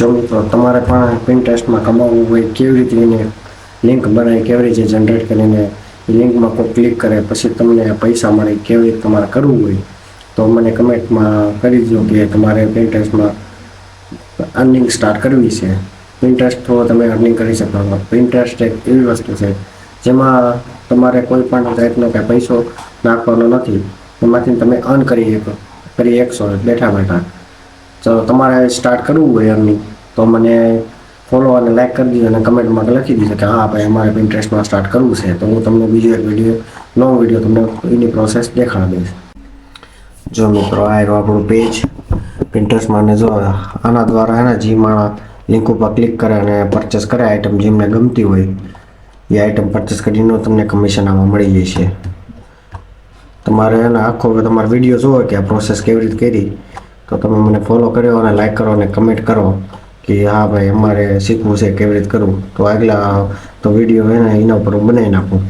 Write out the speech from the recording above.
જો મિત્રો તમારે પણ પિન્ટરેસ્ટમાં કમાવવું હોય, કેવી રીતે એને લિંક બનાવી, કેવી રીતે જનરેટ કરીને લિંકમાં કોઈ ક્લિક કરે પછી તમને પૈસા મળે, કેવી રીતે તમારે કરવું હોય તો મને કમેન્ટમાં કરી દો કે તમારે પિન્ટરેસ્ટમાં અર્નિંગ સ્ટાર્ટ કરવી છે. પિન્ટરેસ્ટ થ્રુ તમે અર્નિંગ કરી શકો છો. પિન્ટરેસ્ટ એક એવી વસ્તુ છે જેમાં તમારે કોઈ પણ જાતનો કે પૈસો નાખવાનો નથી, એમાંથી તમે અર્ન કરી શકશો બેઠા. જો તમારે સ્ટાર્ટ કરવું હોય અર્નિંગ તો મને ફોલો અને લાઈક કરી દીધો અને કમેન્ટમાં લખી દીધો કે હા ભાઈ અમારે પિન્ટરેસ્ટમાં સ્ટાર્ટ કરવું છે, તો હું તમને બીજો એક લોંગ વિડીયો તમને એની પ્રોસેસ દેખાડી દઈશ. જો મિત્રો આ રહ્યું આપણું પેજ પિન્ટરેસ્ટમાં, અને જો આના દ્વારા એના જે માણસ લિંક ઉપર ક્લિક કરે અને પરચેસ કરે આઈટમ જેમને ગમતી હોય એ આઈટમ પરચેસ કરીને તમને કમિશન આમાં મળી જશે. તમારે એના આખો તમારો વિડીયો જોવો કે આ પ્રોસેસ કેવી રીતે કરી તો તમે મને ફોલો કર્યો અને લાઈક કરો અને કમેન્ટ કરો કે હા ભાઈ અમારે શીખવું છે કેવી રીતે કરવું, તો આગલા તો વિડીયો એના ઉપર બનાવી નાખું.